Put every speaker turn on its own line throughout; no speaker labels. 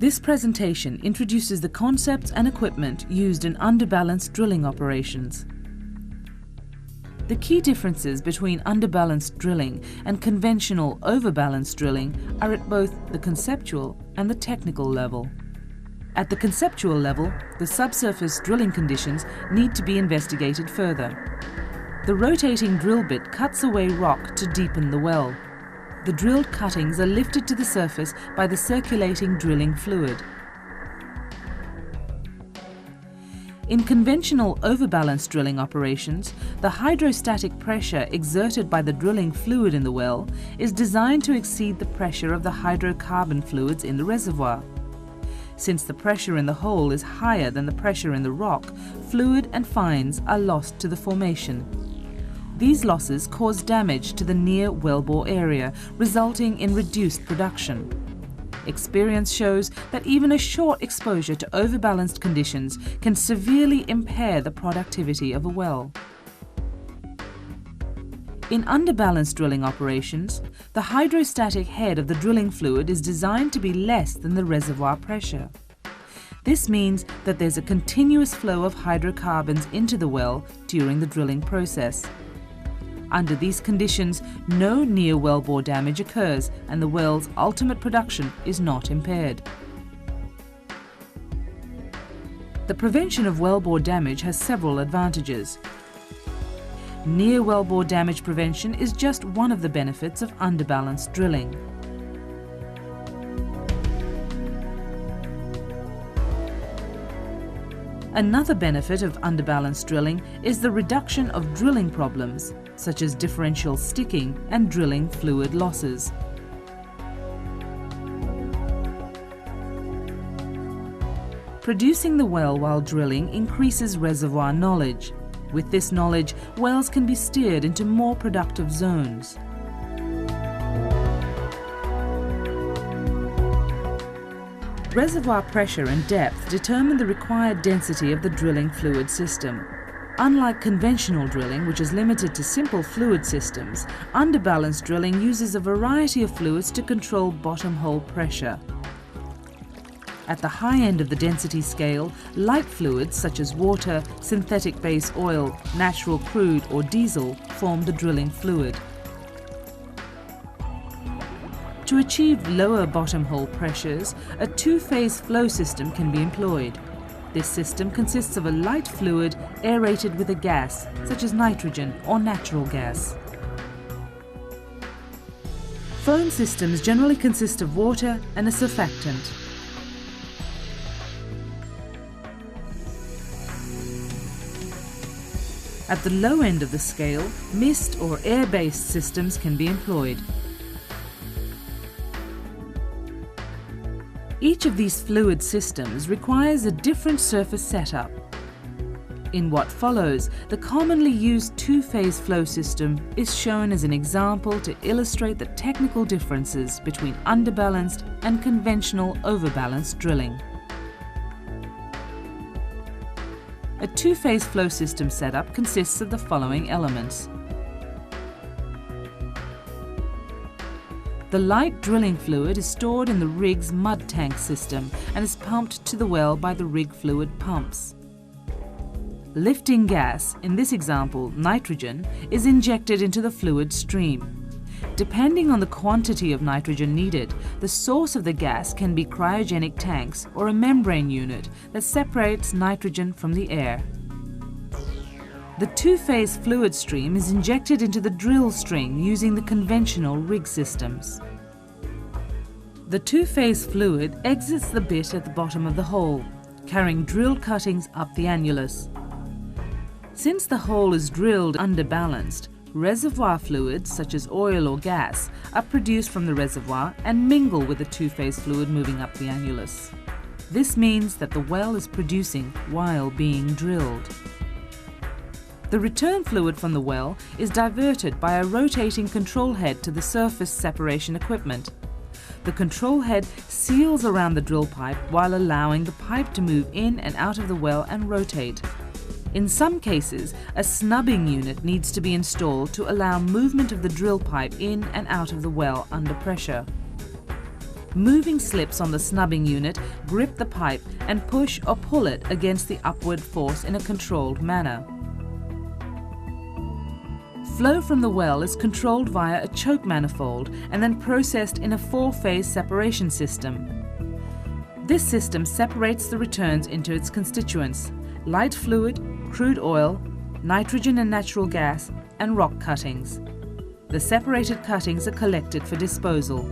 This presentation introduces the concepts and equipment used in underbalanced drilling operations. The key differences between underbalanced drilling and conventional overbalanced drilling are at both the conceptual and the technical level. At the conceptual level, the subsurface drilling conditions need to be investigated further. The rotating drill bit cuts away rock to deepen the well. The drilled cuttings are lifted to the surface by the circulating drilling fluid. In conventional overbalanced drilling operations, the hydrostatic pressure exerted by the drilling fluid in the well is designed to exceed the pressure of the hydrocarbon fluids in the reservoir. Since the pressure in the hole is higher than the pressure in the rock, fluid and fines are lost to the formation. These losses cause damage to the near wellbore area, resulting in reduced production. Experience shows that even a short exposure to overbalanced conditions can severely impair the productivity of a well. In underbalanced drilling operations, the hydrostatic head of the drilling fluid is designed to be less than the reservoir pressure. This means that there's a continuous flow of hydrocarbons into the well during the drilling process. Under these conditions, no near wellbore damage occurs and the well's ultimate production is not impaired. The prevention of wellbore damage has several advantages. Near wellbore damage prevention is just one of the benefits of underbalanced drilling. Another benefit of underbalanced drilling is the reduction of drilling problems, such as differential sticking and drilling fluid losses. Producing the well while drilling increases reservoir knowledge. With this knowledge, wells can be steered into more productive zones. Reservoir pressure and depth determine the required density of the drilling fluid system. Unlike conventional drilling, which is limited to simple fluid systems, underbalanced drilling uses a variety of fluids to control bottom hole pressure. At the high end of the density scale, light fluids such as water, synthetic base oil, natural crude or diesel form the drilling fluid. To achieve lower bottom hole pressures, a two-phase flow system can be employed. This system consists of a light fluid aerated with a gas, such as nitrogen or natural gas. Foam systems generally consist of water and a surfactant. At the low end of the scale, mist or air-based systems can be employed. Each of these fluid systems requires a different surface setup. In what follows, the commonly used two-phase flow system is shown as an example to illustrate the technical differences between underbalanced and conventional overbalanced drilling. A two-phase flow system setup consists of the following elements. The light drilling fluid is stored in the rig's mud tank system and is pumped to the well by the rig fluid pumps. Lifting gas, in this example nitrogen, is injected into the fluid stream. Depending on the quantity of nitrogen needed, the source of the gas can be cryogenic tanks or a membrane unit that separates nitrogen from the air. The two-phase fluid stream is injected into the drill string using the conventional rig systems. The two-phase fluid exits the bit at the bottom of the hole, carrying drill cuttings up the annulus. Since the hole is drilled underbalanced, reservoir fluids such as oil or gas are produced from the reservoir and mingle with the two-phase fluid moving up the annulus. This means that the well is producing while being drilled. The return fluid from the well is diverted by a rotating control head to the surface separation equipment. The control head seals around the drill pipe while allowing the pipe to move in and out of the well and rotate. In some cases, a snubbing unit needs to be installed to allow movement of the drill pipe in and out of the well under pressure. Moving slips on the snubbing unit grip the pipe and push or pull it against the upward force in a controlled manner. Flow from the well is controlled via a choke manifold and then processed in a 4-phase separation system. This system separates the returns into its constituents: light fluid, crude oil, nitrogen and natural gas, and rock cuttings. The separated cuttings are collected for disposal.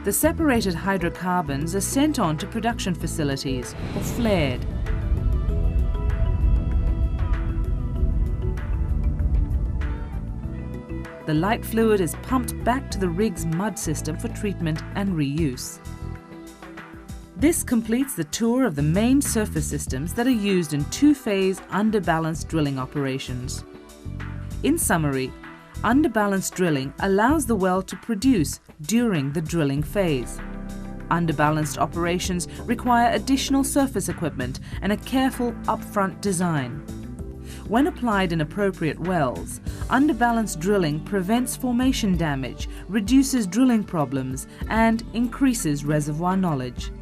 The separated hydrocarbons are sent on to production facilities or flared. The light fluid is pumped back to the rig's mud system for treatment and reuse. This completes the tour of the main surface systems that are used in 2-phase underbalanced drilling operations. In summary, underbalanced drilling allows the well to produce during the drilling phase. Underbalanced operations require additional surface equipment and a careful upfront design. When applied in appropriate wells, underbalanced drilling prevents formation damage, reduces drilling problems, and increases reservoir knowledge.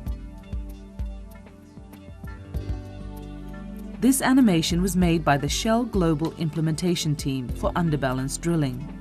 This animation was made by the Shell Global Implementation Team for underbalanced drilling.